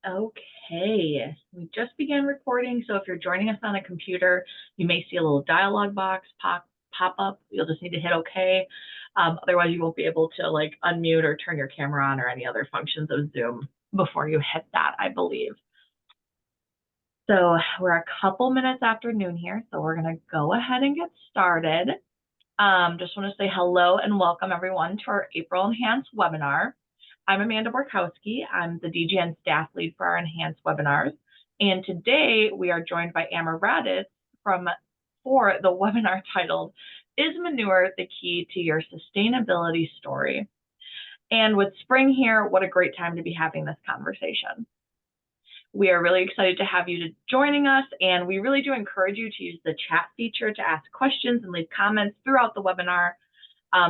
Okay, we just began recording, so if you're joining us on a computer, you may see a little dialog box pop up. You'll just need to hit OK. Otherwise, you won't be able to like unmute or turn your camera on or any other functions of Zoom before you hit that, I believe. So we're a couple minutes after noon here, so we're going to go ahead and get started. Just want to say hello and welcome everyone to our April Enhance webinar. I'm Amanda Borkowski. I'm the DGN staff lead for our Enhance webinars. And today we are joined by Radatz for the webinar titled, Is Manure the Key to Your Sustainability Story? And with spring here, what a great time to be having this conversation. We are really excited to have you joining us, and we really do encourage you to use the chat feature to ask questions and leave comments throughout the webinar.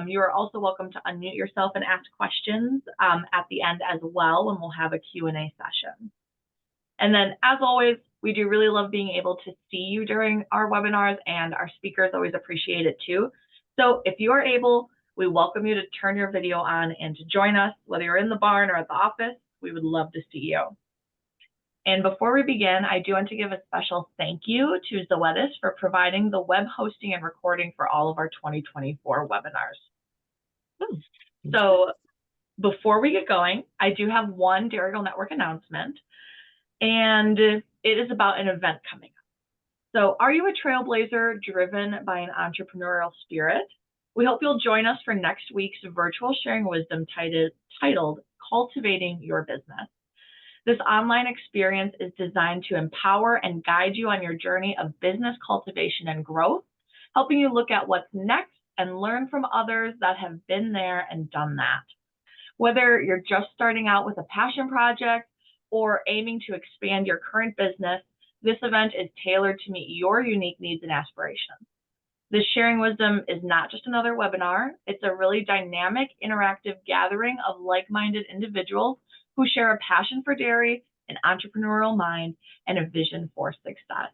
You are also welcome to unmute yourself and ask questions at the end as well when we'll have a Q&A session. And then, as always, we do really love being able to see you during our webinars, and our speakers always appreciate it too. So if you are able, we welcome you to turn your video on and to join us, whether you're in the barn or at the office. We would love to see you. And before we begin, I do want to give a special thank you to Radatz for providing the web hosting and recording for all of our 2024 webinars. So before we get going, I do have one Dairy Girl Network announcement, and it is about an event coming up. So are you a trailblazer driven by an entrepreneurial spirit? We hope you'll join us for next week's virtual sharing wisdom titled Cultivating Your Business. This online experience is designed to empower and guide you on your journey of business cultivation and growth, helping you look at what's next and learn from others that have been there and done that. Whether you're just starting out with a passion project or aiming to expand your current business, this event is tailored to meet your unique needs and aspirations. This sharing wisdom is not just another webinar. It's a really dynamic, interactive gathering of like-minded individuals who share a passion for dairy, an entrepreneurial mind, and a vision for success.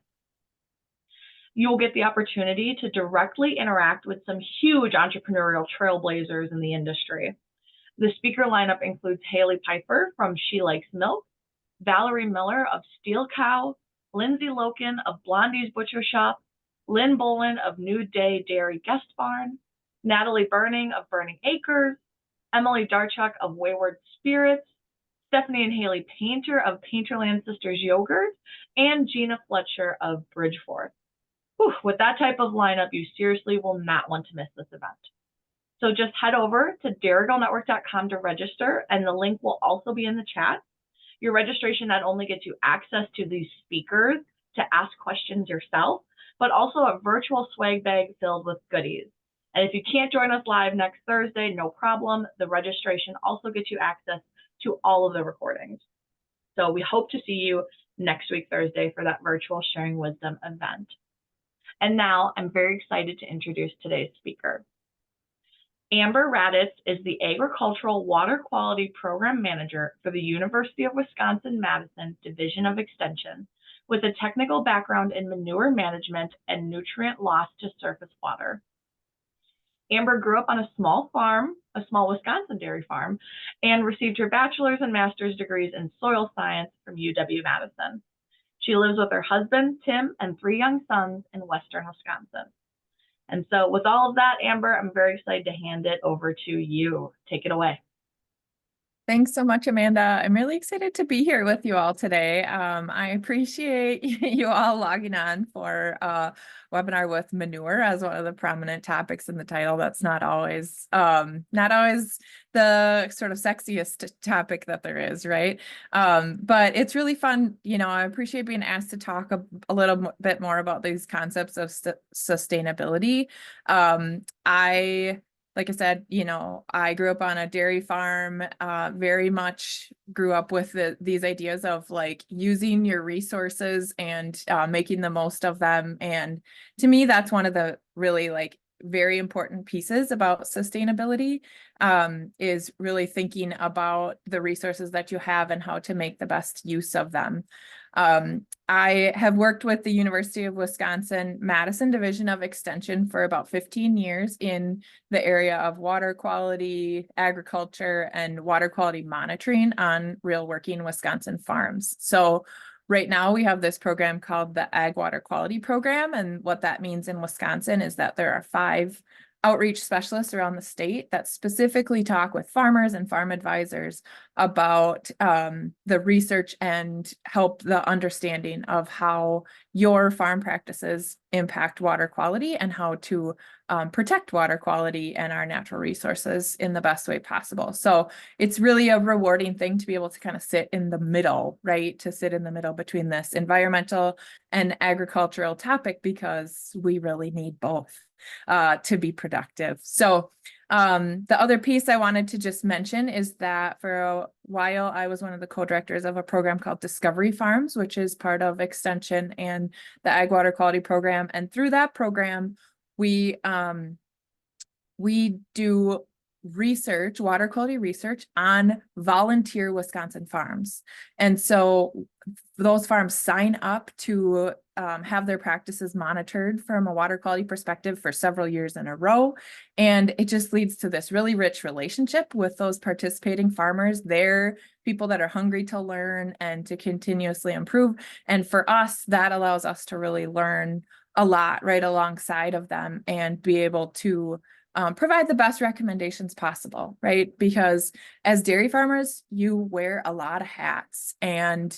You will get the opportunity to directly interact with some huge entrepreneurial trailblazers in the industry. The speaker lineup includes Haley Piper from She Likes Milk, Valerie Miller of Steel Cow, Lindsay Loken of Blondie's Butcher Shop, Lynn Bolin of New Day Dairy Guest Barn, Natalie Burning of Burning Acres, Emily Darchuk of Wayward Spirits, Stephanie and Haley Painter of Painterland Sisters Yogurt, and Gina Fletcher of Bridgeforth. With that type of lineup, you seriously will not want to miss this event. So just head over to dairygirlnetwork.com to register, and the link will also be in the chat. Your registration not only gets you access to these speakers to ask questions yourself, but also a virtual swag bag filled with goodies. And if you can't join us live next Thursday, no problem. The registration also gets you access to all of the recordings. So we hope to see you next week, Thursday, for that virtual Sharing Wisdom event. And now I'm very excited to introduce today's speaker. Radatz is the Agricultural Water Quality Program Manager for the University of Wisconsin-Madison Division of Extension, with a technical background in manure management and nutrient loss to surface water. Amber grew up on a small farm, a small Wisconsin dairy farm, and received her bachelor's and master's degrees in soil science from UW-Madison. She lives with her husband, Tim, and 3 young sons in western Wisconsin. And so with all of that, Amber, I'm very excited to hand it over to you. Take it away. Thanks so much, Amanda. I'm really excited to be here with you all today. I appreciate you all logging on for a webinar with manure as one of the prominent topics in the title. That's not always the sort of sexiest topic that there is, right? But it's really fun. You know, I appreciate being asked to talk a little bit more about these concepts of sustainability. Like I said, you know, I grew up on a dairy farm, very much grew up with these ideas of like using your resources and making the most of them. And to me, that's one of the really like very important pieces about sustainability, is really thinking about the resources that you have and how to make the best use of them. I have worked with the University of Wisconsin Madison Division of Extension for about 15 years in the area of water quality, agriculture, and water quality monitoring on real working Wisconsin farms. So right now we have this program called the Ag Water Quality Program. And what that means in Wisconsin is that there are 5 outreach specialists around the state that specifically talk with farmers and farm advisors about the research and help the understanding of how your farm practices impact water quality and how to protect water quality and our natural resources in the best way possible. So it's really a rewarding thing to be able to kind of sit in the middle, right? To sit in the middle between this environmental and agricultural topic, because we really need both to be productive. So the other piece I wanted to just mention is that for a while, I was one of the co-directors of a program called Discovery Farms, which is part of Extension and the Ag Water Quality Program. And through that program, we do research, water quality research on volunteer Wisconsin farms. And so those farms sign up to have their practices monitored from a water quality perspective for several years in a row. And it just leads to this really rich relationship with those participating farmers. They're people that are hungry to learn and to continuously improve. And for us, that allows us to really learn a lot right alongside of them and be able to provide the best recommendations possible, right? Because as dairy farmers, you wear a lot of hats, and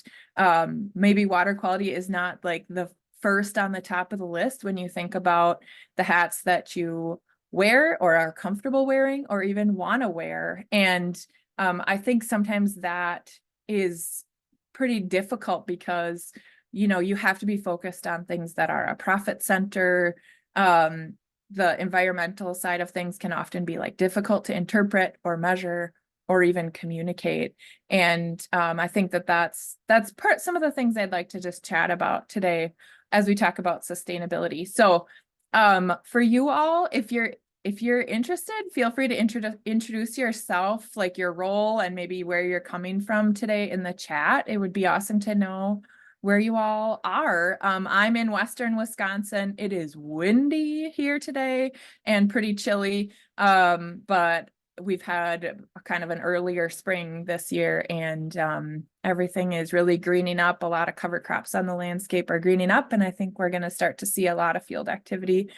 maybe water quality is not like the first on the top of the list when you think about the hats that you wear or are comfortable wearing or even want to wear. And I think sometimes that is pretty difficult because, you know, you have to be focused on things that are a profit center. The environmental side of things can often be like difficult to interpret or measure or even communicate. And I think that that's some of the things I'd like to just chat about today as we talk about sustainability. So for you all, if you're interested, feel free to introduce yourself, like your role and maybe where you're coming from today in the chat. It would be awesome to know where you all are. I'm in Western Wisconsin. It is windy here today and pretty chilly, but we've had kind of an earlier spring this year, and everything is really greening up. A lot of cover crops on the landscape are greening up, and I think we're going to start to see a lot of field activity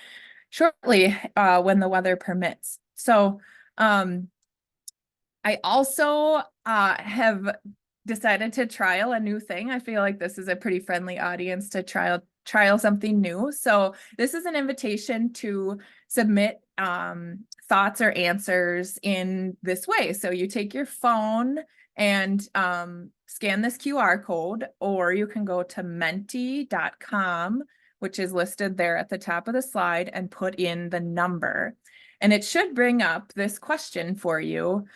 shortly when the weather permits. So I also have decided to trial a new thing. I feel like this is a pretty friendly audience to trial something new. So this is an invitation to submit thoughts or answers in this way. So you take your phone and scan this QR code, or you can go to menti.com, which is listed there at the top of the slide, and put in the number. And it should bring up this question for you.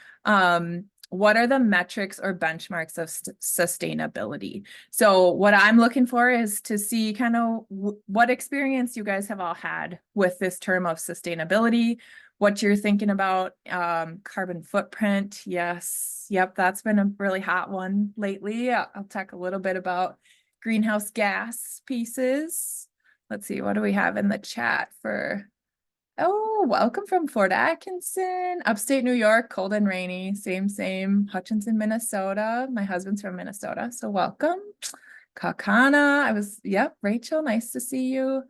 What are the metrics or benchmarks of sustainability? So what I'm looking for is to see kind of what experience you guys have all had with this term of sustainability, what you're thinking about, carbon footprint. Yes. Yep. That's been a really hot one lately. I'll talk a little bit about greenhouse gas pieces. Let's see. What do we have in the chat for? Oh, welcome from Fort Atkinson, upstate New York, cold and rainy. Same. Hutchinson, Minnesota. My husband's from Minnesota, so welcome. Kakana, Rachel, nice to see you.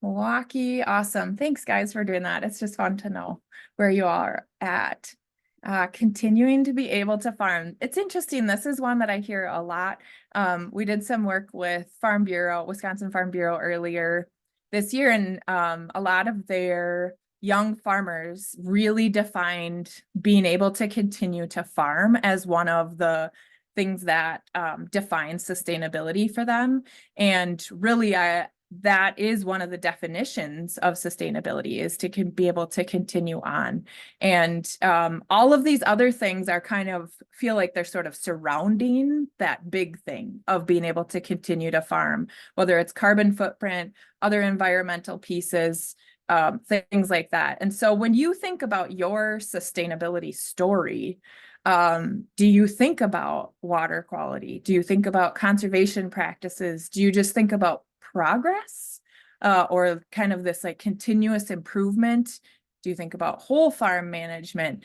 Milwaukee, awesome. Thanks, guys, for doing that. It's just fun to know where you are at. Continuing to be able to farm. It's interesting. This is one that I hear a lot. We did some work with Wisconsin Farm Bureau earlier this year, and a lot of their young farmers really defined being able to continue to farm as one of the things that defines sustainability for them. And really, that is one of the definitions of sustainability, is to be able to continue on. And all of these other things are kind of feel like they're sort of surrounding that big thing of being able to continue to farm, whether it's carbon footprint, other environmental pieces, things like that. And so when you think about your sustainability story, Do you think about water quality? Do you think about conservation practices? Do you just think about progress, or kind of this like continuous improvement? Do you think about whole farm management?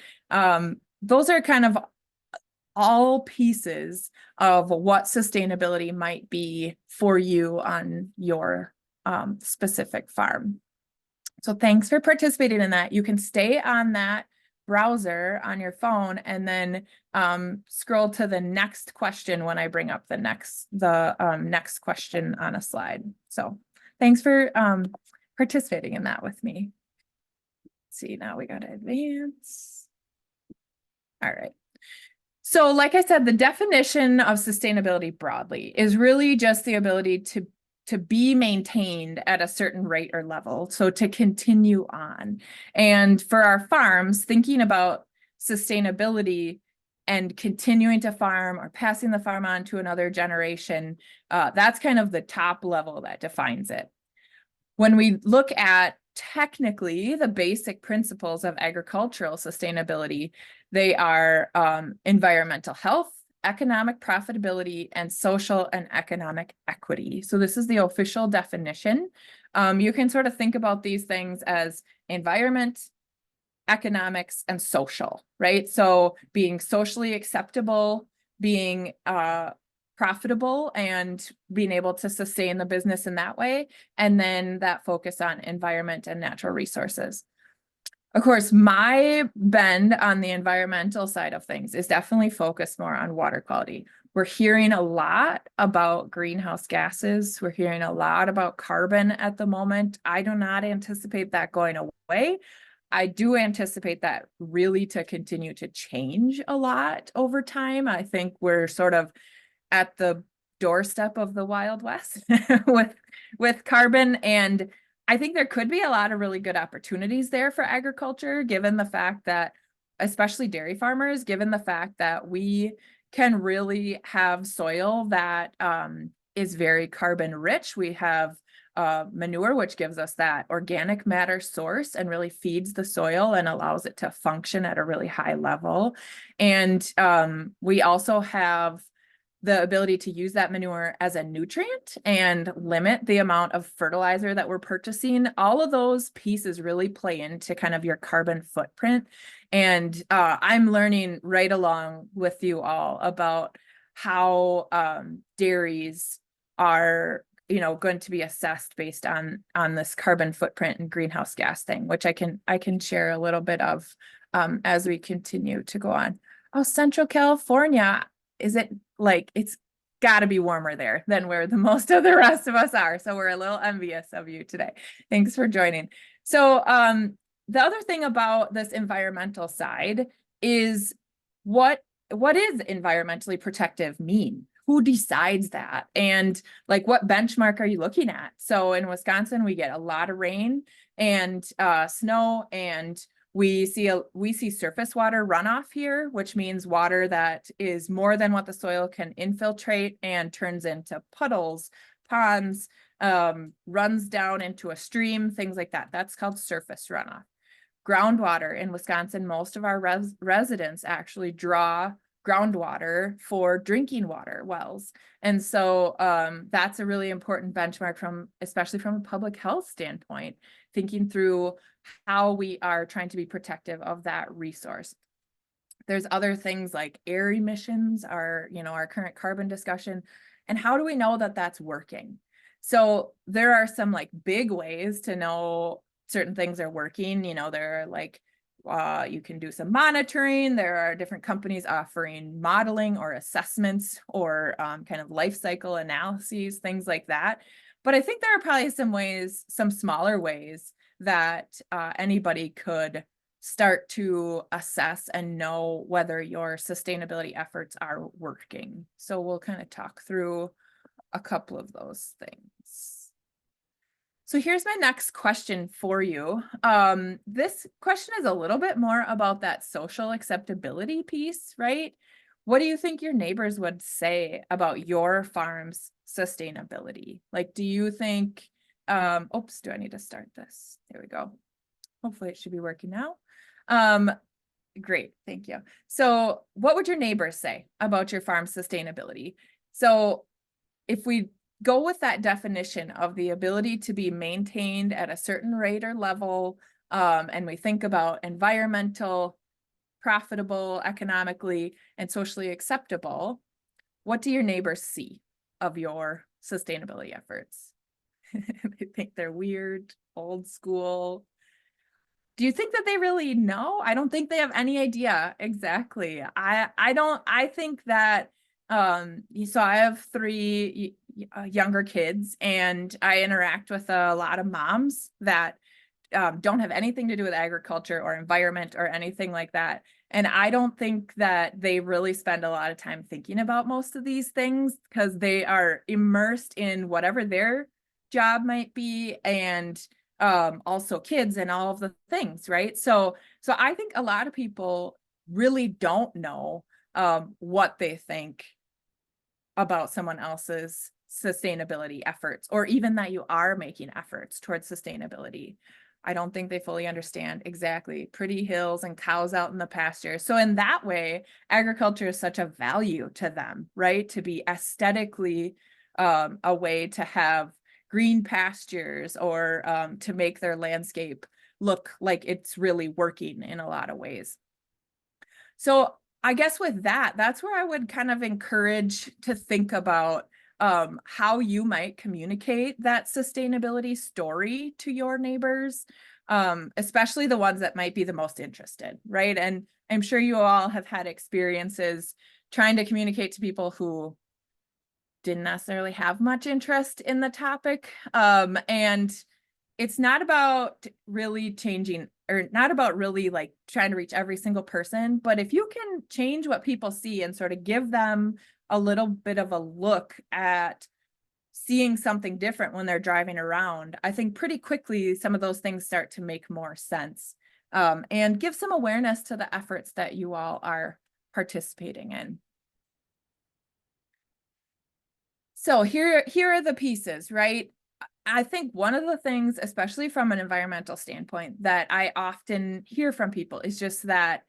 Those are kind of all pieces of what sustainability might be for you on your specific farm. So thanks for participating in that. You can stay on that browser on your phone and then scroll to the next question when I bring up the next question on a slide. So thanks for participating in that with me. Let's see, now we got to advance. All right. So like I said, the definition of sustainability broadly is really just the ability to be maintained at a certain rate or level, so to continue on. And for our farms, thinking about sustainability and continuing to farm or passing the farm on to another generation, that's kind of the top level that defines it. When we look at technically the basic principles of agricultural sustainability, they are environmental health, economic profitability, and social and economic equity. So this is the official definition. You can sort of think about these things as environment, economics, and social, right? So being socially acceptable, being profitable, and being able to sustain the business in that way. And then that focus on environment and natural resources. Of course, my bend on the environmental side of things is definitely focused more on water quality. We're hearing a lot about greenhouse gases. We're hearing a lot about carbon at the moment. I do not anticipate that going away. I do anticipate that really to continue to change a lot over time. I think we're sort of at the doorstep of the Wild West with carbon, and I think there could be a lot of really good opportunities there for agriculture, given the fact that, especially dairy farmers, given the fact that we can really have soil that is very carbon rich. We have manure, which gives us that organic matter source and really feeds the soil and allows it to function at a really high level. And we also have the ability to use that manure as a nutrient and limit the amount of fertilizer that we're purchasing. All of those pieces really play into kind of your carbon footprint. And I'm learning right along with you all about how dairies are, going to be assessed based on this carbon footprint and greenhouse gas thing, which I can share a little bit of as we continue to go on. Oh, Central California, is it like, it's got to be warmer there than where the most of the rest of us are. So we're a little envious of you today. Thanks for joining. So the other thing about this environmental side is what is environmentally protective mean? Who decides that? And like, what benchmark are you looking at? So in Wisconsin, we get a lot of rain and snow, and we see surface water runoff here, which means water that is more than what the soil can infiltrate and turns into puddles, ponds, runs down into a stream, things like that. That's called surface runoff. Groundwater in Wisconsin, most of our residents actually draw groundwater for drinking water wells. And so that's a really important benchmark especially from a public health standpoint, thinking through how we are trying to be protective of that resource. There's other things like air emissions, our current carbon discussion, and how do we know that that's working? So there are some like big ways to know certain things are working. There are like, you can do some monitoring. There are different companies offering modeling or assessments or kind of life cycle analyses, things like that. But I think there are probably some smaller ways that anybody could start to assess and know whether your sustainability efforts are working. So we'll kind of talk through a couple of those things. So here's my next question for you. This question is a little bit more about that social acceptability piece, right? What do you think your neighbors would say about your farm's sustainability? Like, do you think, do I need to start this? There we go. Hopefully it should be working now. Great, thank you. So what would your neighbors say about your farm sustainability? So if we go with that definition of the ability to be maintained at a certain rate or level, and we think about environmental, profitable, economically, and socially acceptable, what do your neighbors see of your sustainability efforts? They think they're weird, old school. Do you think that they really know? I don't think they have any idea exactly. I think that so I have three younger kids, and I interact with a lot of moms that don't have anything to do with agriculture or environment or anything like that. And I don't think that they really spend a lot of time thinking about most of these things because they are immersed in whatever their job might be, and also kids and all of the things, right? So I think a lot of people really don't know what they think about someone else's sustainability efforts, or even that you are making efforts towards sustainability. I don't think they fully understand exactly pretty hills and cows out in the pasture. So in that way, agriculture is such a value to them, right? To be aesthetically a way to have green pastures, or to make their landscape look like it's really working in a lot of ways. So I guess with that, that's where I would kind of encourage to think about how you might communicate that sustainability story to your neighbors, especially the ones that might be the most interested, right? And I'm sure you all have had experiences trying to communicate to people who didn't necessarily have much interest in the topic. And it's not about really changing, or not about really like trying to reach every single person, but if you can change what people see and sort of give them a little bit of a look at seeing something different when they're driving around, I think pretty quickly some of those things start to make more sense, and give some awareness to the efforts that you all are participating in. So here are the pieces, right? I think one of the things, especially from an environmental standpoint, that I often hear from people is just that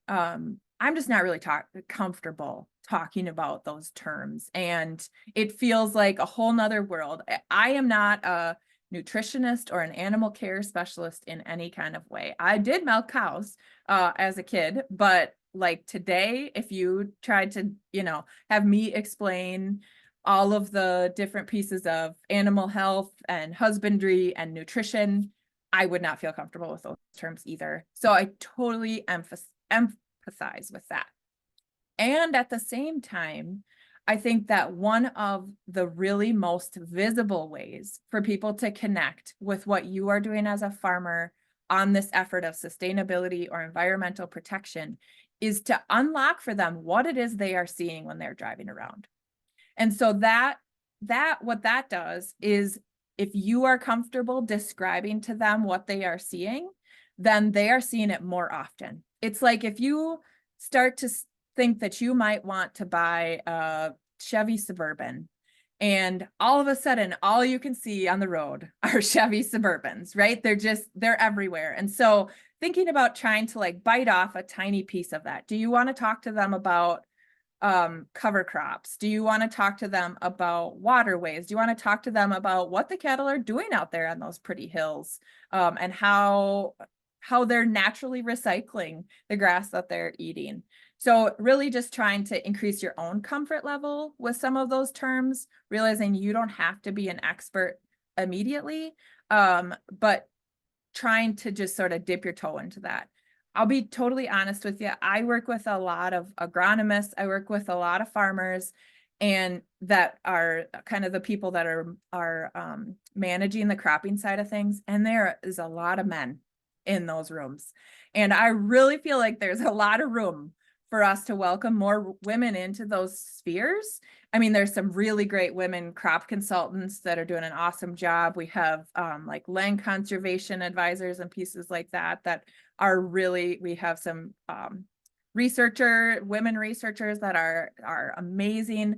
I'm just not really comfortable talking about those terms. And it feels like a whole nother world. I am not a nutritionist or an animal care specialist in any kind of way. I did milk cows as a kid, but like today, if you tried to, have me explain all of the different pieces of animal health and husbandry and nutrition, I would not feel comfortable with those terms either. So I totally empathize with that. And at the same time, I think that one of the really most visible ways for people to connect with what you are doing as a farmer on this effort of sustainability or environmental protection is to unlock for them what it is they are seeing when they're driving around. And so what that does is, if you are comfortable describing to them what they are seeing, then they are seeing it more often. It's like if you start to think that you might want to buy a Chevy Suburban, and all of a sudden, all you can see on the road are Chevy Suburbans, right? They're everywhere. And so thinking about trying to like bite off a tiny piece of that. Do you want to talk to them about cover crops? Do you want to talk to them about waterways? Do you want to talk to them about what the cattle are doing out there on those pretty hills, and how they're naturally recycling the grass that they're eating? So really just trying to increase your own comfort level with some of those terms, realizing you don't have to be an expert immediately, but trying to just sort of dip your toe into that. I'll be totally honest with you. I work with a lot of agronomists. I work with a lot of farmers, and that are kind of the people that are managing the cropping side of things. And there is a lot of men in those rooms. And I really feel like there's a lot of room for us to welcome more women into those spheres. I mean, there's some really great women crop consultants that are doing an awesome job. We have like land conservation advisors and pieces like that are really, we have some women researchers that are amazing.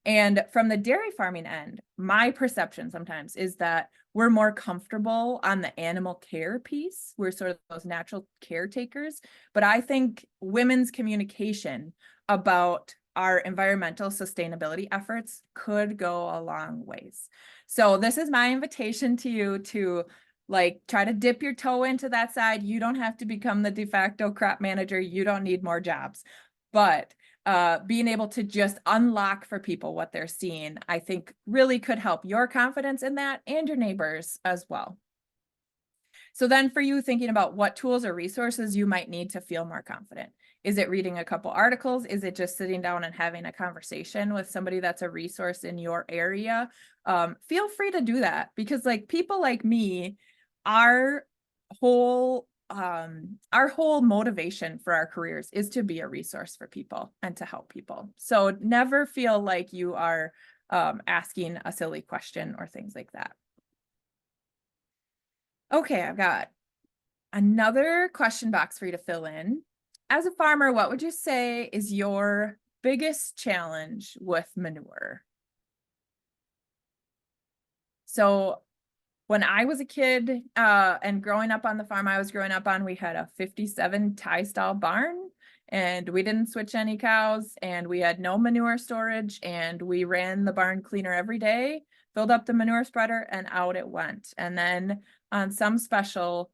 And from the dairy farming end, my perception sometimes is that we're more comfortable on the animal care piece. We're sort of those natural caretakers. But I think women's communication about our environmental sustainability efforts could go a long ways. So this is my invitation to you to like try to dip your toe into that side. You don't have to become the de facto crop manager. You don't need more jobs. But being able to just unlock for people what they're seeing, I think really could help your confidence in that and your neighbors as well. So then for you, thinking about what tools or resources you might need to feel more confident. Is it reading a couple articles? Is it just sitting down and having a conversation with somebody that's a resource in your area? Feel free to do that, because like people like me, our whole motivation for our careers is to be a resource for people and to help people. So never feel like you are asking a silly question or things like that. Okay, I've got another question box for you to fill in. As a farmer, what would you say is your biggest challenge with manure? So when I was a kid and growing up on the farm I was growing up on, we had a 57 tie stall barn, and we didn't switch any cows, and we had no manure storage, and we ran the barn cleaner every day, filled up the manure spreader, and out it went. And then on some special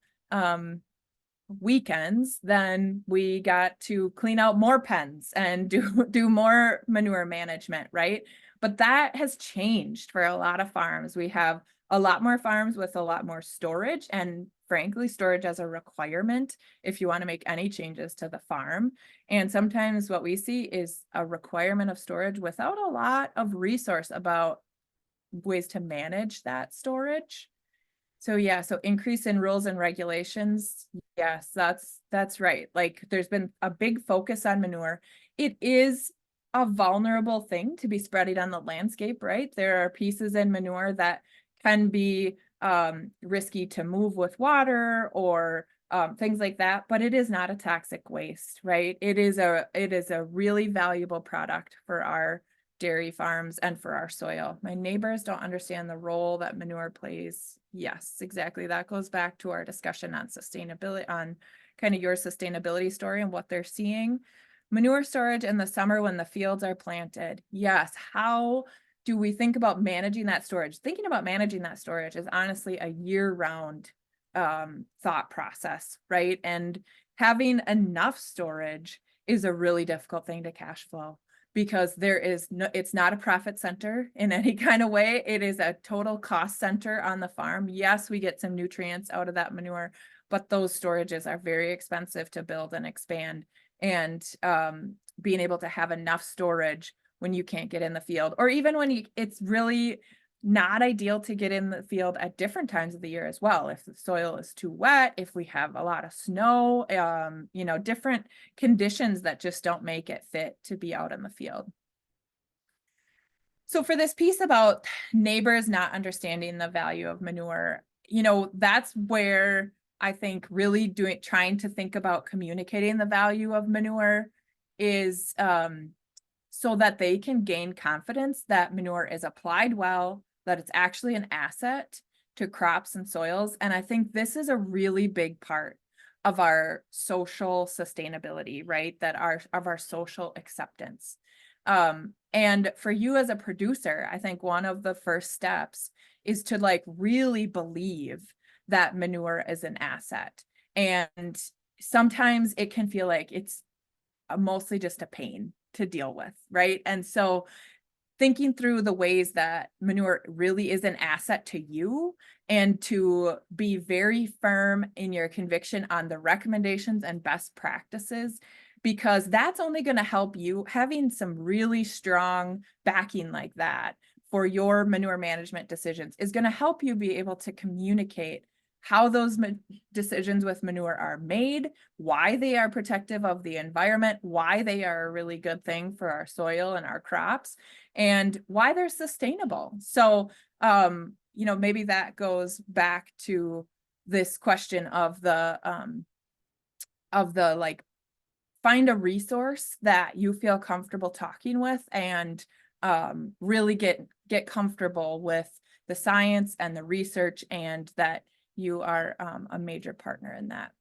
weekends, then we got to clean out more pens and do more manure management, right? But that has changed for a lot of farms. We have a lot more farms with a lot more storage, and frankly, storage as a requirement if you want to make any changes to the farm. And sometimes what we see is a requirement of storage without a lot of resource about ways to manage that storage. So yeah, so increase in rules and regulations. Yes, that's right. Like there's been a big focus on manure. It is a vulnerable thing to be spreading on the landscape, right? There are pieces in manure that can be risky to move with water or things like that, but it is not a toxic waste, right? It is a really valuable product for our dairy farms and for our soil. My neighbors don't understand the role that manure plays. Yes, exactly. That goes back to our discussion on sustainability, on kind of your sustainability story and what they're seeing. Manure storage in the summer when the fields are planted. Yes, how do we think about managing that storage? Thinking about managing that storage is honestly a year-round thought process, right? And having enough storage is a really difficult thing to cash flow, because there is no, it's not a profit center in any kind of way. It is a total cost center on the farm. Yes, we get some nutrients out of that manure, but those storages are very expensive to build and expand. And being able to have enough storage when you can't get in the field, or even when it's really not ideal to get in the field at different times of the year as well. If the soil is too wet, if we have a lot of snow, you know, different conditions that just don't make it fit to be out in the field. So for this piece about neighbors not understanding the value of manure, you know, that's where I think really trying to think about communicating the value of manure is so that they can gain confidence that manure is applied well, that it's actually an asset to crops and soils. And I think this is a really big part of our social sustainability, right? Of our social acceptance. And for you as a producer, I think one of the first steps is to like really believe that manure is an asset. And sometimes it can feel like it's mostly just a pain to deal with, right? And so thinking through the ways that manure really is an asset to you, and to be very firm in your conviction on the recommendations and best practices, because that's only going to help you. Having some really strong backing like that for your manure management decisions is going to help you be able to communicate how those decisions with manure are made, why they are protective of the environment, why they are a really good thing for our soil and our crops, and why they're sustainable. So, you know, maybe that goes back to this question of the like, find a resource that you feel comfortable talking with, and really get get comfortable with the science and the research, and that you are a major partner in that.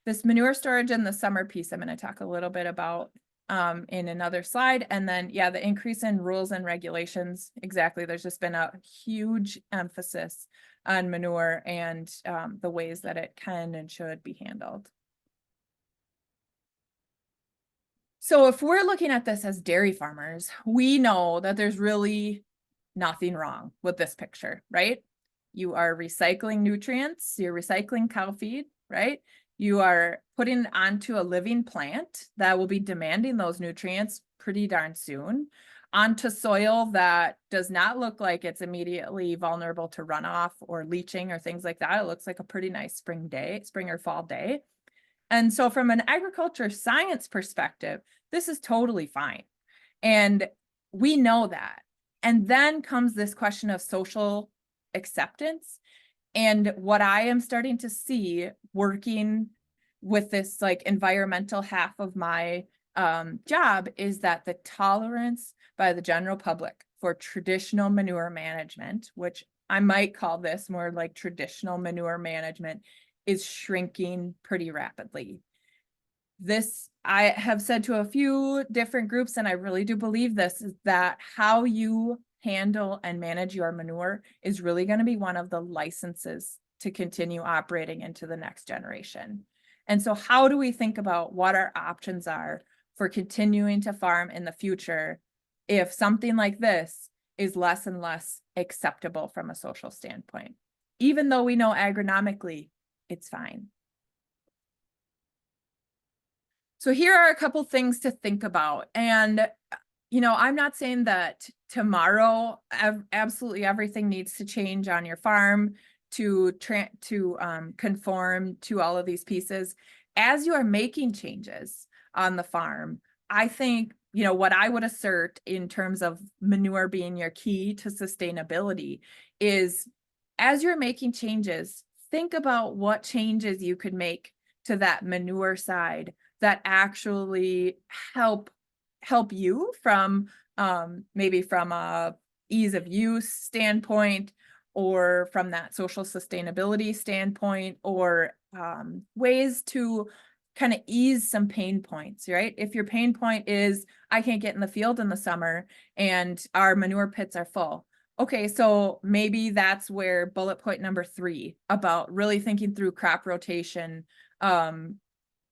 This manure storage in the summer piece, I'm going to talk a little bit about in another slide. And then, yeah, the increase in rules and regulations. Exactly. There's just been a huge emphasis on manure and the ways that it can and should be handled. So if we're looking at this as dairy farmers, we know that there's really nothing wrong with this picture, right? You are recycling nutrients, you're recycling cow feed, right? You are putting it onto a living plant that will be demanding those nutrients pretty darn soon, onto soil that does not look like it's immediately vulnerable to runoff or leaching or things like that. It looks like a pretty nice spring or fall day. And so from an agriculture science perspective, this is totally fine. And we know that. And then comes this question of social acceptance. And what I am starting to see working with this like environmental half of my job is that the tolerance by the general public for traditional manure management, which I might call this more like traditional manure management, is shrinking pretty rapidly. This, I have said to a few different groups, and I really do believe this, is that how you handle and manage your manure is really going to be one of the licenses to continue operating into the next generation. And so how do we think about what our options are for continuing to farm in the future if something like this is less and less acceptable from a social standpoint, even though we know agronomically it's fine. So here are a couple things to think about. And, you know, I'm not saying that tomorrow absolutely everything needs to change on your farm to conform to all of these pieces. As you are making changes on the farm, I think, you know, what I would assert in terms of manure being your key to sustainability is, as you're making changes, think about what changes you could make to that manure side that actually help you from maybe from a ease of use standpoint, or from that social sustainability standpoint, or ways to kind of ease some pain points, right? If your pain point is, I can't get in the field in the summer and our manure pits are full. Okay, so maybe that's where bullet point number 3 about really thinking through crop rotation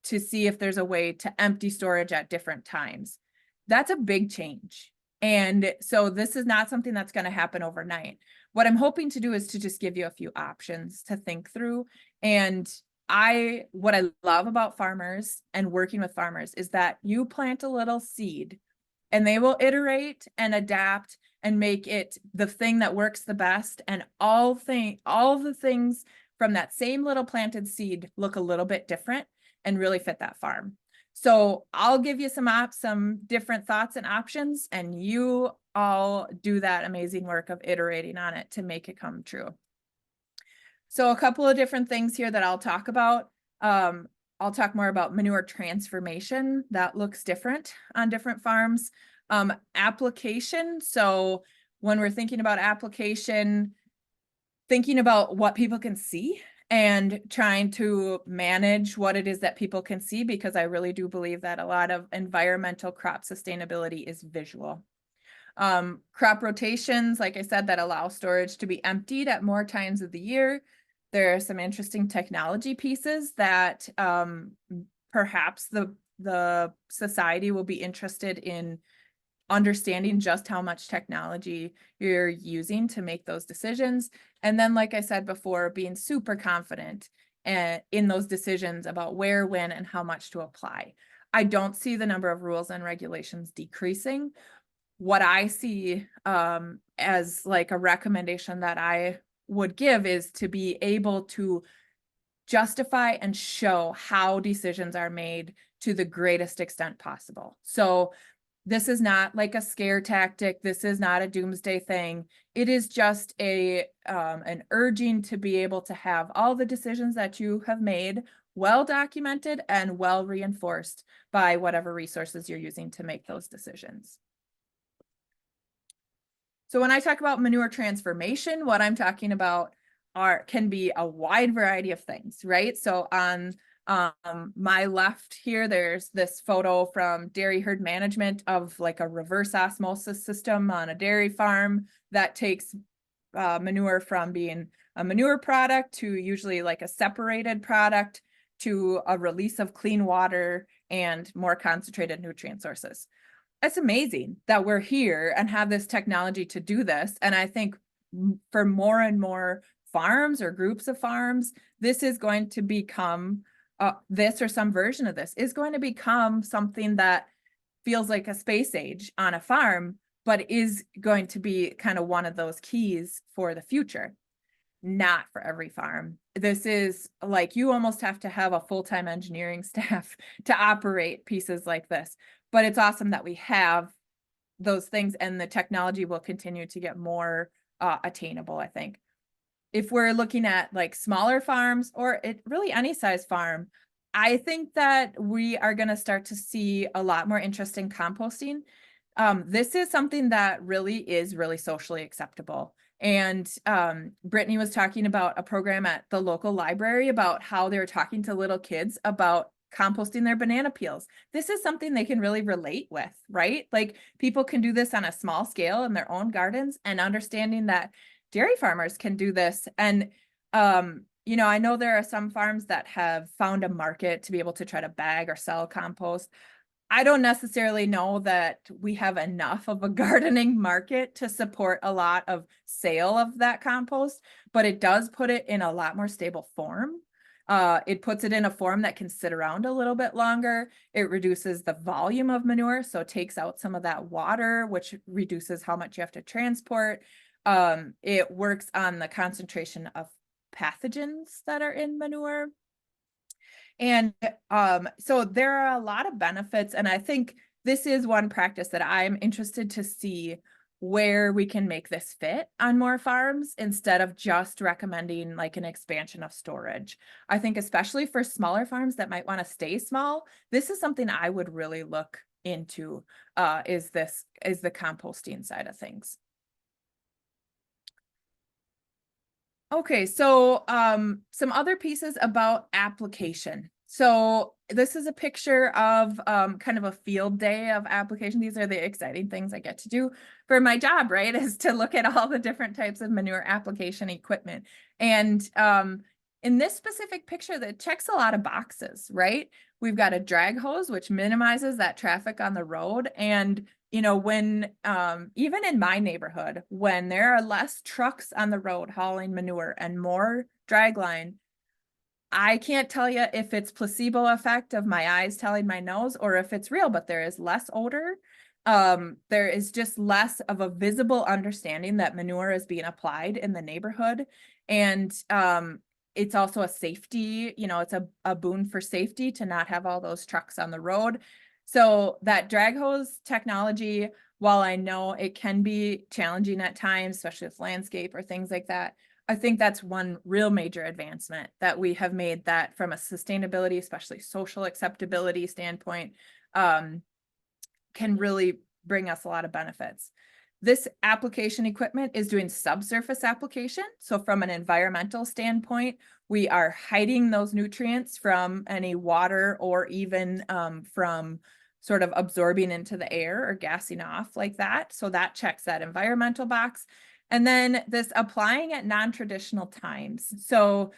to see if there's a way to empty storage at different times. That's a big change. And so this is not something that's going to happen overnight. What I'm hoping to do is to just give you a few options to think through. And what I love about farmers and working with farmers is that you plant a little seed and they will iterate and adapt and make it the thing that works the best. And all the things from that same little planted seed look a little bit different and really fit that farm. So I'll give you some different thoughts and options, and you all do that amazing work of iterating on it to make it come true. So a couple of different things here that I'll talk about. I'll talk more about manure transformation. That looks different on different farms. Application. So when we're thinking about application, thinking about what people can see and trying to manage what it is that people can see, because I really do believe that a lot of environmental crop sustainability is visual. Crop rotations, like I said, that allow storage to be emptied at more times of the year. There are some interesting technology pieces that perhaps the society will be interested in understanding just how much technology you're using to make those decisions. And then, like I said before, being super confident in those decisions about where, when, and how much to apply. I don't see the number of rules and regulations decreasing. What I see as like a recommendation that I would give is to be able to justify and show how decisions are made to the greatest extent possible. So this is not like a scare tactic. This is not a doomsday thing. It is just an urging to be able to have all the decisions that you have made well documented and well reinforced by whatever resources you're using to make those decisions. So when I talk about manure transformation, what I'm talking about can be a wide variety of things, right? So on my left here, there's this photo from dairy herd management of like a reverse osmosis system on a dairy farm that takes manure from being a manure product to usually like a separated product to a release of clean water and more concentrated nutrient sources. It's amazing that we're here and have this technology to do this. And I think for more and more farms or groups of farms, this is going to become this or some version of this is going to become something that feels like a space age on a farm, but is going to be kind of one of those keys for the future. Not for every farm. This is like, you almost have to have a full-time engineering staff to operate pieces like this, but it's awesome that we have those things and the technology will continue to get more attainable, I think. If we're looking at like smaller farms or really any size farm, I think that we are going to start to see a lot more interest in composting. This is something that really is really socially acceptable. And Brittany was talking about a program at the local library about how they were talking to little kids about composting their banana peels. This is something they can really relate with, right? Like people can do this on a small scale in their own gardens, and understanding that dairy farmers can do this. And you know, I know there are some farms that have found a market to be able to try to bag or sell compost. I don't necessarily know that we have enough of a gardening market to support a lot of sale of that compost, but it does put it in a lot more stable form. It puts it in a form that can sit around a little bit longer. It reduces the volume of manure, so it takes out some of that water, which reduces how much you have to transport. It works on the concentration of pathogens that are in manure. And so there are a lot of benefits, and I think this is one practice that I'm interested to see where we can make this fit on more farms instead of just recommending like an expansion of storage. I think especially for smaller farms that might want to stay small, this is something I would really look into, is the composting side of things. Okay, so some other pieces about application. So this is a picture of kind of a field day of application. These are the exciting things I get to do for my job, right? Is to look at all the different types of manure application equipment. And in this specific picture, that checks a lot of boxes, right? We've got a drag hose, which minimizes that traffic on the road. And you know, when even in my neighborhood, when there are less trucks on the road hauling manure and more drag line, I can't tell you if it's placebo effect of my eyes telling my nose or if it's real, but there is less odor. There is just less of a visible understanding that manure is being applied in the neighborhood. And it's also a safety, you know, it's a boon for safety to not have all those trucks on the road. So that drag hose technology, while I know it can be challenging at times, especially with landscape or things like that, I think that's one real major advancement that we have made, that from a sustainability, especially social acceptability standpoint, can really bring us a lot of benefits. This application equipment is doing subsurface application. So from an environmental standpoint, we are hiding those nutrients from any water or even from sort of absorbing into the air or gassing off like that. So that checks that environmental box. And then this applying at non-traditional times. So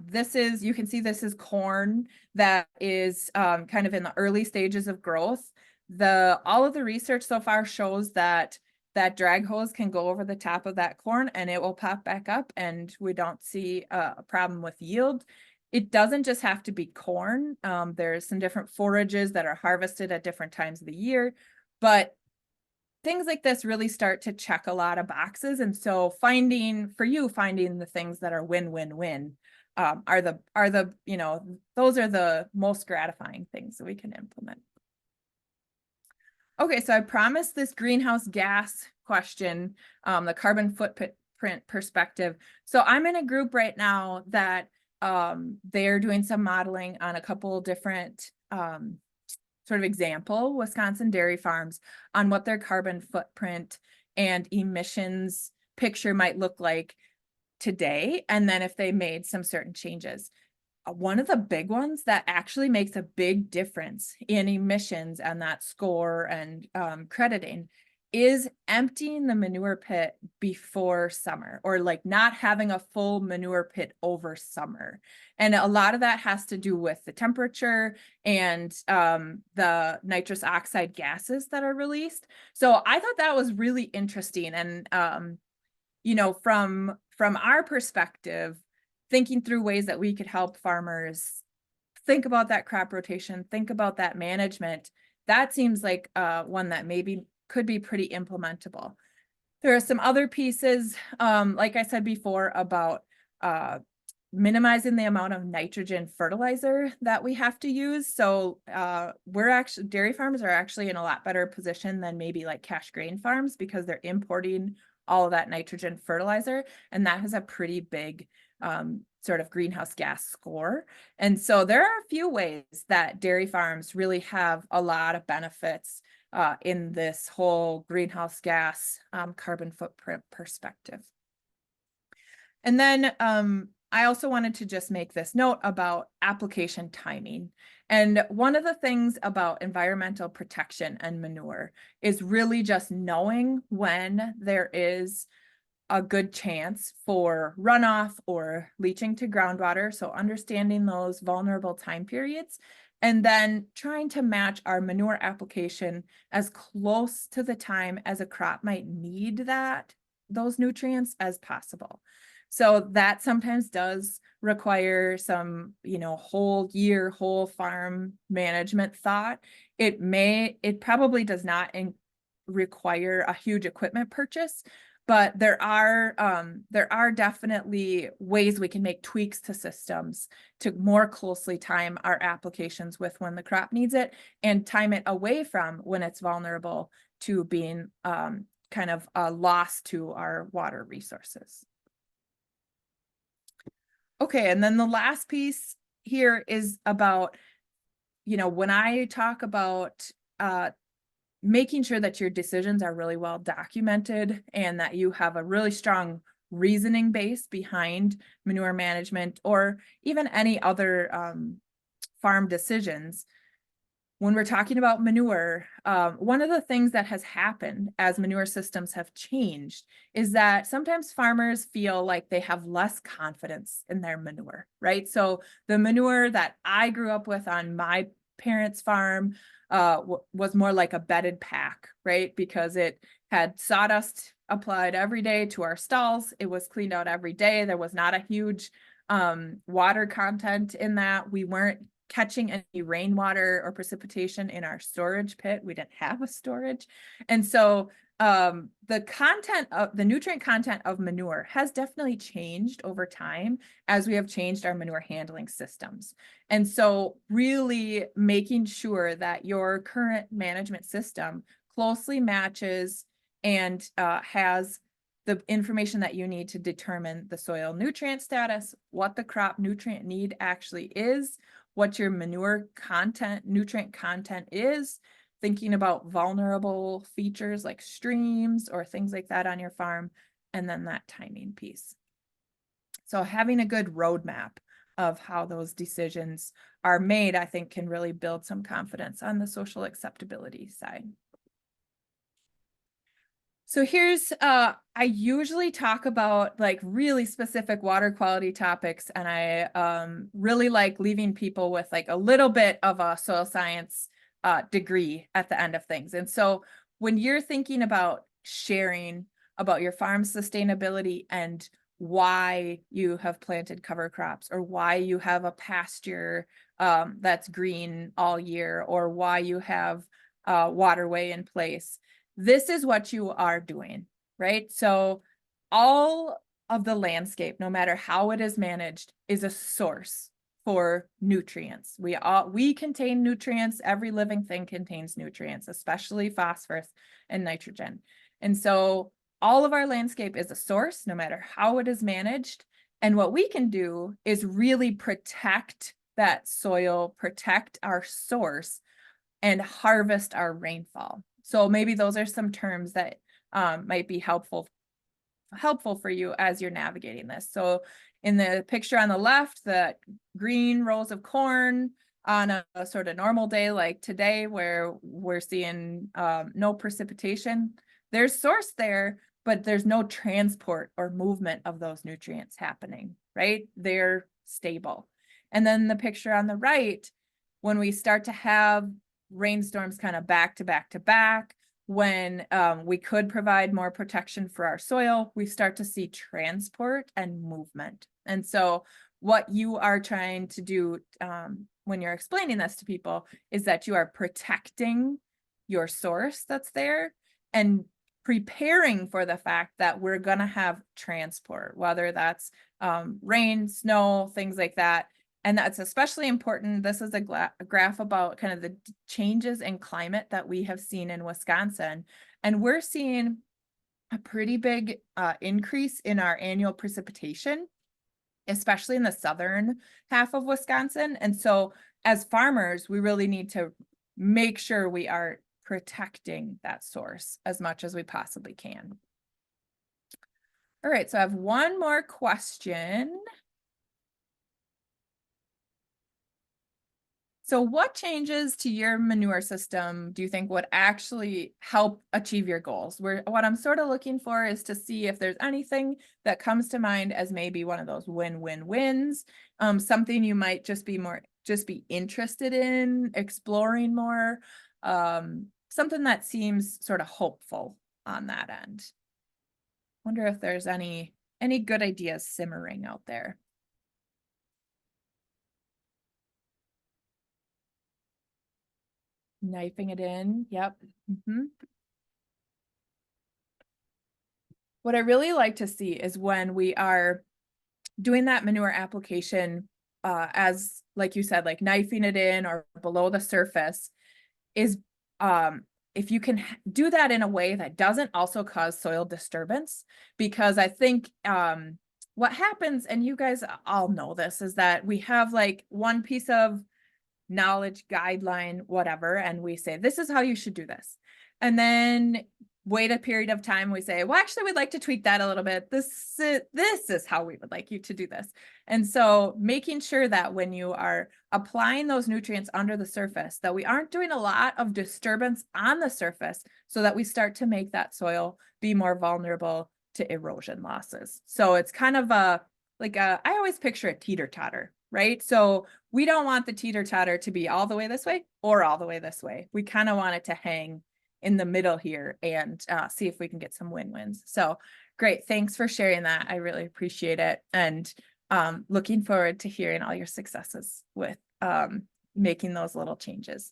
this is, you can see this is corn that is kind of in the early stages of growth. All of the research so far shows that that drag hose can go over the top of that corn and it will pop back up, and we don't see a problem with yield. It doesn't just have to be corn. There's some different forages that are harvested at different times of the year, but things like this really start to check a lot of boxes. And so finding the things that are win-win-win are the, you know, those are the most gratifying things that we can implement. Okay, so I promised this greenhouse gas question, the carbon footprint perspective. So I'm in a group right now that they're doing some modeling on a couple different sort of example Wisconsin dairy farms on what their carbon footprint and emissions picture might look like today, and then if they made some certain changes. One of the big ones that actually makes a big difference in emissions and that score and crediting is emptying the manure pit before summer, or like not having a full manure pit over summer. And a lot of that has to do with the temperature and the nitrous oxide gases that are released. So I thought that was really interesting. And you know, from our perspective, thinking through ways that we could help farmers think about that crop rotation, think about that management, that seems like one that maybe could be pretty implementable. There are some other pieces, like I said before, about minimizing the amount of nitrogen fertilizer that we have to use. So dairy farms are actually in a lot better position than maybe like cash grain farms, because they're importing all of that nitrogen fertilizer, and that has a pretty big sort of greenhouse gas score. And so there are a few ways that dairy farms really have a lot of benefits in this whole greenhouse gas carbon footprint perspective. And then I also wanted to just make this note about application timing. And one of the things about environmental protection and manure is really just knowing when there is a good chance for runoff or leaching to groundwater. So understanding those vulnerable time periods, and then trying to match our manure application as close to the time as a crop might need those nutrients as possible. So that sometimes does require some, you know, whole year, whole farm management thought. It probably does not require a huge equipment purchase, but there are definitely ways we can make tweaks to systems to more closely time our applications with when the crop needs it, and time it away from when it's vulnerable to being kind of a loss to our water resources. Okay, and then the last piece here is about, you know, when I talk about making sure that your decisions are really well documented and that you have a really strong reasoning base behind manure management or even any other farm decisions. When we're talking about manure, one of the things that has happened as manure systems have changed is that sometimes farmers feel like they have less confidence in their manure, right? So the manure that I grew up with on my parents' farm was more like a bedded pack, right? Because it had sawdust applied every day to our stalls. It was cleaned out every day. There was not a huge water content in that. We weren't catching any rainwater or precipitation in our storage pit. We didn't have a storage. And so the nutrient content of manure has definitely changed over time as we have changed our manure handling systems. And so really making sure that your current management system closely matches and has the information that you need to determine the soil nutrient status, what the crop nutrient need actually is, what your manure content, nutrient content is, thinking about vulnerable features like streams or things like that on your farm, and then that timing piece. So having a good roadmap of how those decisions are made, I think, can really build some confidence on the social acceptability side. So here's, I usually talk about like really specific water quality topics, and I really like leaving people with like a little bit of a soil science degree at the end of things. And so when you're thinking about sharing about your farm sustainability and why you have planted cover crops, or why you have a pasture that's green all year, or why you have a waterway in place, this is what you are doing, right? So all of the landscape, no matter how it is managed, is a source for nutrients. We contain nutrients. Every living thing contains nutrients, especially phosphorus and nitrogen. And so all of our landscape is a source, no matter how it is managed. And what we can do is really protect that soil, protect our source, and harvest our rainfall. So maybe those are some terms that might be helpful for you as you're navigating this. So in the picture on the left, the green rows of corn on a sort of normal day like today, where we're seeing no precipitation, there's source there, but there's no transport or movement of those nutrients happening, right? They're stable. And then the picture on the right, when we start to have rainstorms kind of back to back to back, when we could provide more protection for our soil, we start to see transport and movement. And so what you are trying to do when you're explaining this to people is that you are protecting your source that's there and preparing for the fact that we're going to have transport, whether that's rain, snow, things like that. And that's especially important. This is a graph about kind of the changes in climate that we have seen in Wisconsin. And we're seeing a pretty big increase in our annual precipitation, especially in the southern half of Wisconsin. And so as farmers, we really need to make sure we are protecting that source as much as we possibly can. All right, so I have one more question. So what changes to your manure system do you think would actually help achieve your goals? What I'm sort of looking for is to see if there's anything that comes to mind as maybe one of those win-win-wins, something you might just be interested in exploring more, something that seems sort of hopeful on that end. Wonder if there's any good ideas simmering out there. Knifing it in. Yep. What I really like to see is when we are doing that manure application, as like you said, like knifing it in or below the surface, is if you can do that in a way that doesn't also cause soil disturbance, because I think what happens, and you guys all know this, is that we have like one piece of knowledge, guideline, whatever, and we say, this is how you should do this. And then wait a period of time, we say, well, actually, we'd like to tweak that a little bit. This is how we would like you to do this. And so making sure that when you are applying those nutrients under the surface, that we aren't doing a lot of disturbance on the surface so that we start to make that soil be more vulnerable to erosion losses. So it's kind of I always picture a teeter-totter, right? So we don't want the teeter-totter to be all the way this way or all the way this way. We kind of want it to hang in the middle here and see if we can get some win-wins. So great. Thanks for sharing that. I really appreciate it. And looking forward to hearing all your successes with making those little changes.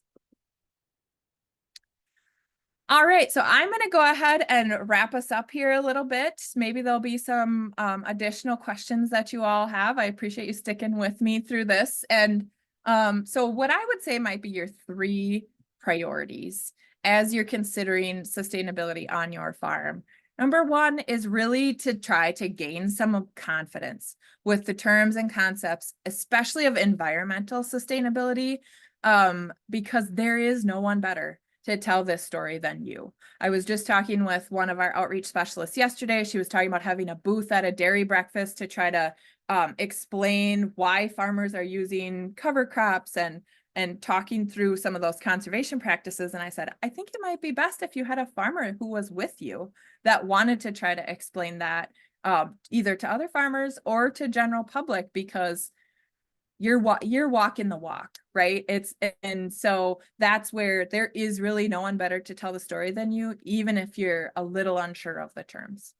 All right, so I'm going to go ahead and wrap us up here a little bit. Maybe there'll be some additional questions that you all have. I appreciate you sticking with me through this. And so what I would say might be your 3 priorities as you're considering sustainability on your farm. Number 1 is really to try to gain some confidence with the terms and concepts, especially of environmental sustainability, because there is no one better to tell this story than you. I was just talking with one of our outreach specialists yesterday. She was talking about having a booth at a dairy breakfast to try to explain why farmers are using cover crops and talking through some of those conservation practices. And I said, I think it might be best if you had a farmer who was with you that wanted to try to explain that either to other farmers or to general public, because you're walking the walk, right? And so that's where there is really no one better to tell the story than you, even if you're a little unsure of the terms.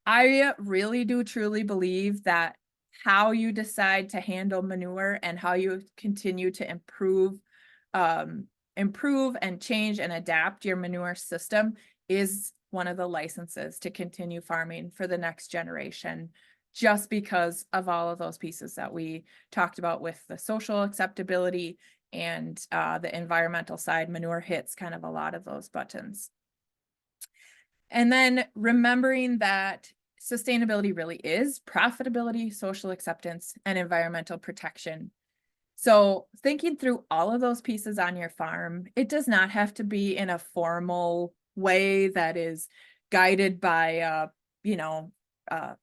I really do truly believe that how you decide to handle manure and how you continue to improve and change and adapt your manure system is one of the licenses to continue farming for the next generation, just because of all of those pieces that we talked about with the social acceptability and the environmental side. Manure hits kind of a lot of those buttons. And then remembering that sustainability really is profitability, social acceptance, and environmental protection. So thinking through all of those pieces on your farm, it does not have to be in a formal way that is guided by a, you know,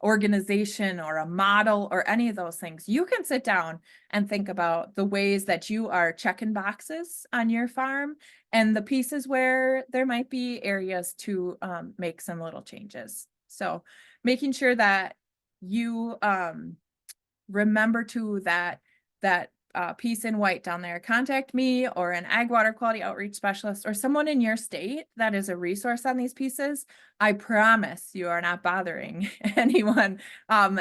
organization or a model or any of those things. You can sit down and think about the ways that you are checking boxes on your farm and the pieces where there might be areas to make some little changes. So making sure that you remember to that piece in white down there, contact me or an ag water quality outreach specialist or someone in your state that is a resource on these pieces. I promise you are not bothering anyone.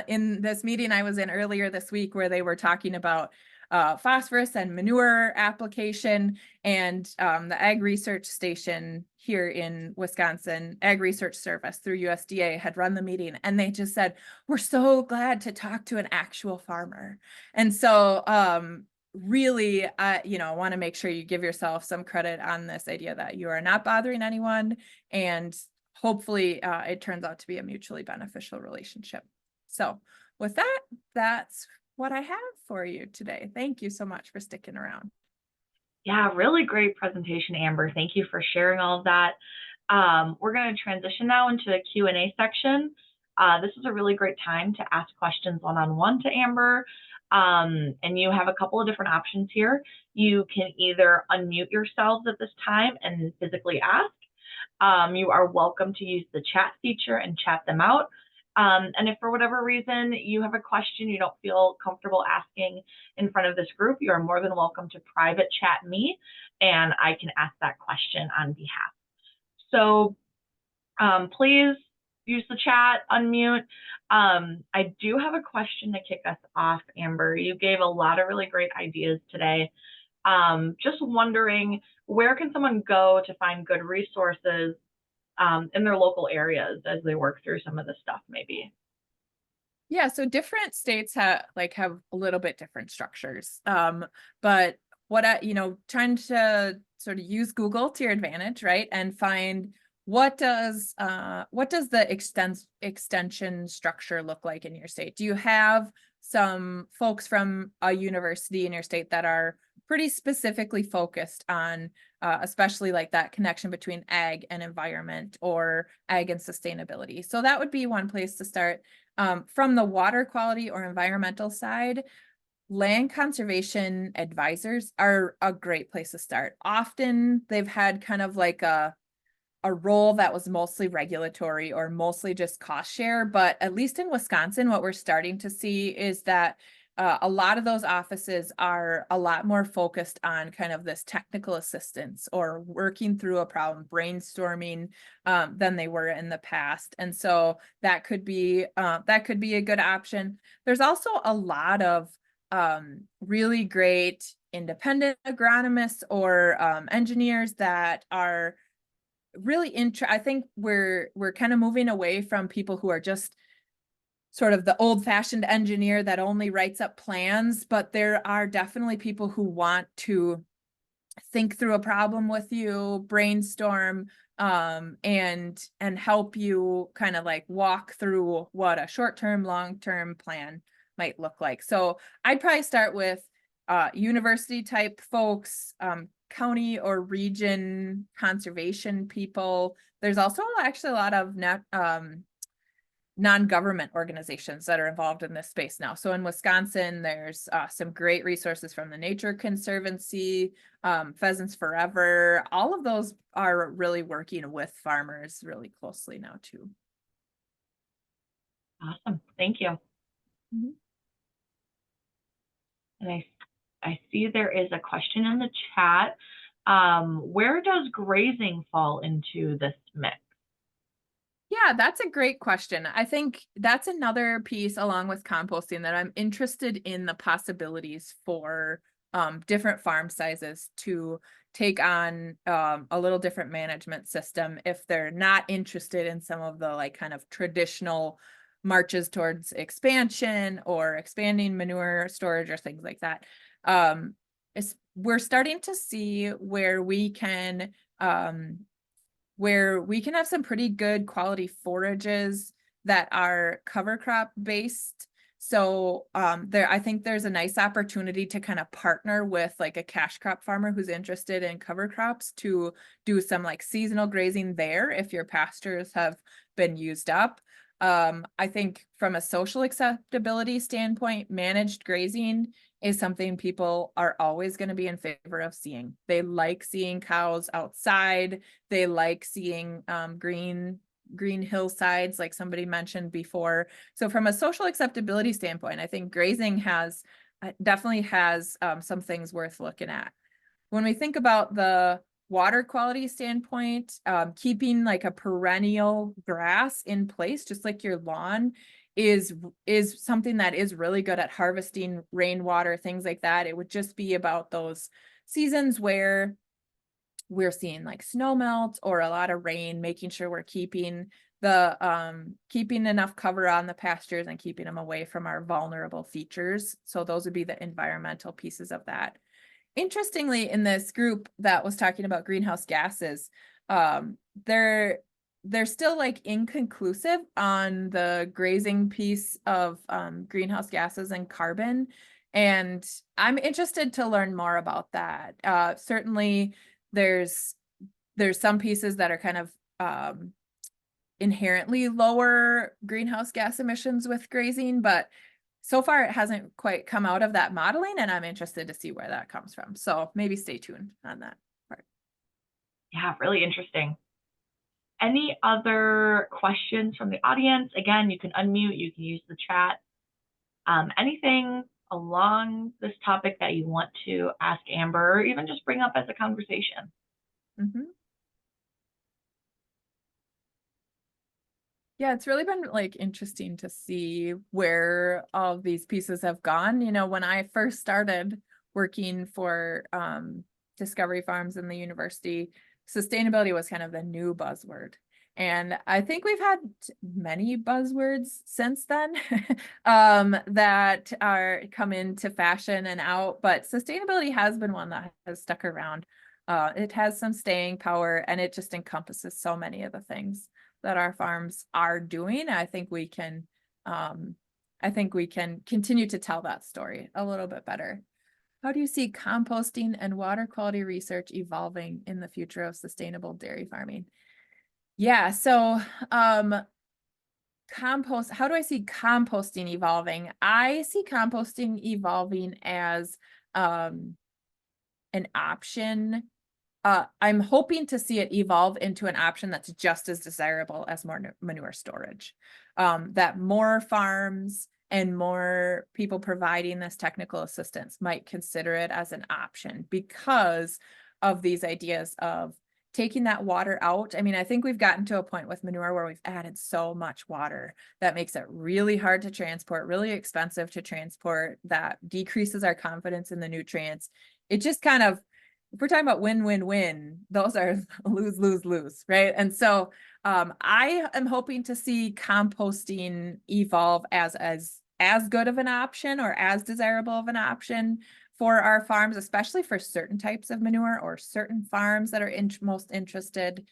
In this meeting I was in earlier this week where they were talking about phosphorus and manure application, and the Ag Research Station here in Wisconsin, Ag Research Service through USDA had run the meeting, and they just said, we're so glad to talk to an actual farmer. And so really, want to make sure you give yourself some credit on this idea that you are not bothering anyone, and hopefully it turns out to be a mutually beneficial relationship. So with that, that's what I have for you today. Thank you so much for sticking around. Yeah, really great presentation, Amber. Thank you for sharing all of that. We're going to transition now into the Q&A section. This is a really great time to ask questions one-on-one to Amber. And you have a couple of different options here. You can either unmute yourselves at this time and physically ask. You are welcome to use the chat feature and chat them out. And if for whatever reason you have a question you don't feel comfortable asking in front of this group, you are more than welcome to private chat me and I can ask that question on behalf. So please use the chat, unmute. I do have a question to kick us off, Amber. You gave a lot of really great ideas today. Just wondering, where can someone go to find good resources in their local areas as they work through some of this stuff maybe? Yeah, so different states have a little bit different structures. But what trying to sort of use Google to your advantage, right? And find what does the extension structure look like in your state? Do you have some folks from a university in your state that are pretty specifically focused on especially like that connection between ag and environment or ag and sustainability? So that would be one place to start. From the water quality or environmental side, land conservation advisors are a great place to start. Often they've had kind of like a role that was mostly regulatory or mostly just cost share, but at least in Wisconsin, what we're starting to see is that a lot of those offices are a lot more focused on kind of this technical assistance or working through a problem, brainstorming than they were in the past. And so that could be a good option. There's also a lot of really great independent agronomists or engineers that are really I think we're kind of moving away from people who are just sort of the old-fashioned engineer that only writes up plans, but there are definitely people who want to think through a problem with you, brainstorm, and help you kind of like walk through what a short-term, long-term plan might look like. So I'd probably start with university type folks, county or region conservation people. There's also actually a lot of non-government organizations that are involved in this space now. So in Wisconsin, there's some great resources from the Nature Conservancy, Pheasants Forever. All of those are really working with farmers really closely now too. Awesome, thank you. Mm-hmm. And I see there is a question in the chat. Where does grazing fall into this mix? Yeah, that's a great question. I think that's another piece along with composting that I'm interested in the possibilities for different farm sizes to take on a little different management system if they're not interested in some of the like kind of traditional marches towards expansion or expanding manure storage or things like that. We're starting to see where we can have some pretty good quality forages that are cover crop based. So I think there's a nice opportunity to kind of partner with like a cash crop farmer who's interested in cover crops to do some like seasonal grazing there if your pastures have been used up. I think from a social acceptability standpoint, managed grazing is something people are always going to be in favor of seeing. They like seeing cows outside. They like seeing green hillsides, like somebody mentioned before. So from a social acceptability standpoint, I think grazing definitely has some things worth looking at. When we think about the water quality standpoint, keeping like a perennial grass in place, just like your lawn, is something that is really good at harvesting rainwater, things like that. It would just be about those seasons where we're seeing like snow melt or a lot of rain, making sure we're keeping enough cover on the pastures and keeping them away from our vulnerable features. So those would be the environmental pieces of that. Interestingly, in this group that was talking about greenhouse gases, they're still like inconclusive on the grazing piece of greenhouse gases and carbon. And I'm interested to learn more about that. Certainly there's some pieces that are kind of inherently lower greenhouse gas emissions with grazing, but so far it hasn't quite come out of that modeling, and I'm interested to see where that comes from. So maybe stay tuned on that part. Yeah, really interesting. Any other questions from the audience? Again, you can unmute, you can use the chat. Anything along this topic that you want to ask Amber, or even just bring up as a conversation? Mm-hmm. Yeah, it's really been like interesting to see where all of these pieces have gone. You know, when I first started working for Discovery Farms in the university, sustainability was kind of the new buzzword. And I think we've had many buzzwords since then that are come into fashion and out, but sustainability has been one that has stuck around. It has some staying power, and it just encompasses so many of the things that our farms are doing. I think we can continue to tell that story a little bit better. How do you see composting and water quality research evolving in the future of sustainable dairy farming? Yeah, so how do I see composting evolving? I see composting evolving as an option. I'm hoping to see it evolve into an option that's just as desirable as more manure storage. That more farms and more people providing this technical assistance might consider it as an option because of these ideas of taking that water out. I mean, I think we've gotten to a point with manure where we've added so much water that makes it really hard to transport, really expensive to transport, that decreases our confidence in the nutrients. It just kind of, if we're talking about win-win-win, those are lose, lose, lose, right? And so I am hoping to see composting evolve as good of an option or as desirable of an option for our farms, especially for certain types of manure or certain farms that are most interested,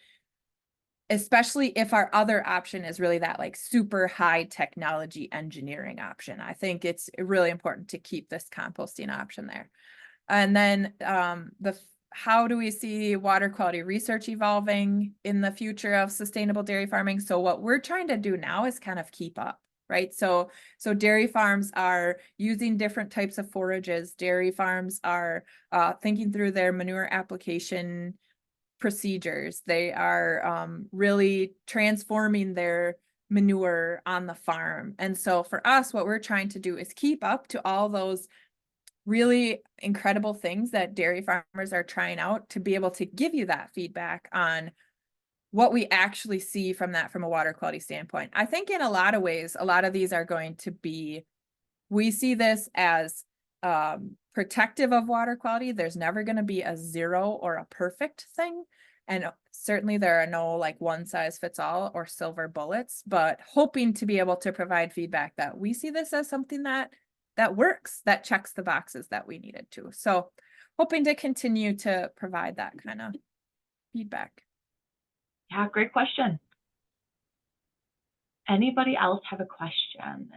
especially if our other option is really that like super high technology engineering option. I think it's really important to keep this composting option there. And then how do we see water quality research evolving in the future of sustainable dairy farming? So what we're trying to do now is kind of keep up, right? So dairy farms are using different types of forages. Dairy farms are thinking through their manure application procedures. They are really transforming their manure on the farm. And so for us, what we're trying to do is keep up to all those really incredible things that dairy farmers are trying out to be able to give you that feedback on what we actually see from a water quality standpoint. I think in a lot of ways, a lot of these are going to be, we see this as protective of water quality. There's never going to be a zero or a perfect thing. And certainly there are no like one size fits all or silver bullets, but hoping to be able to provide feedback that we see this as something that works, that checks the boxes that we needed to. So hoping to continue to provide that kind of feedback. Yeah, great question. Anybody else have a question?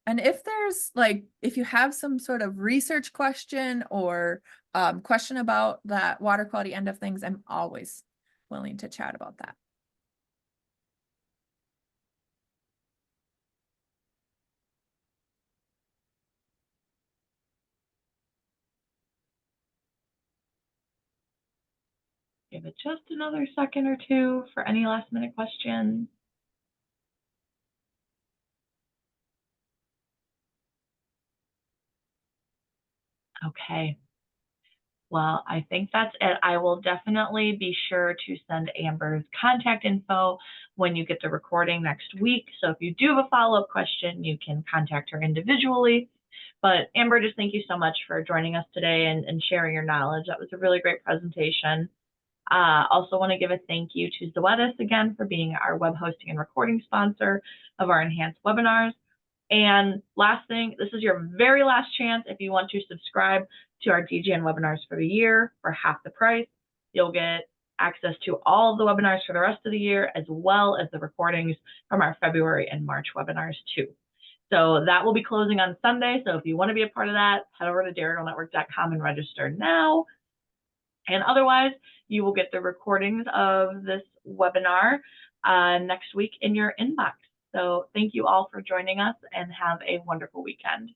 And if there's like, if you have some sort of research question or question about that water quality end of things, I'm always willing to chat about that. Give it just another second or two for any last minute questions. Okay. Well, I think that's it. I will definitely be sure to send Amber's contact info when you get the recording next week. So if you do have a follow-up question, you can contact her individually. But Amber, just thank you so much for joining us today and sharing your knowledge. That was a really great presentation. Also want to give a thank you to Zoetis again for being our web hosting and recording sponsor of our enhanced webinars. And last thing, this is your very last chance. If you want to subscribe to our DGN webinars for the year for half the price, you'll get access to all of the webinars for the rest of the year, as well as the recordings from our February and March webinars too. So that will be closing on Sunday. So if you want to be a part of that, head over to dairygirlnetwork.com and register now. And otherwise, you will get the recordings of this webinar next week in your inbox. So thank you all for joining us and have a wonderful weekend.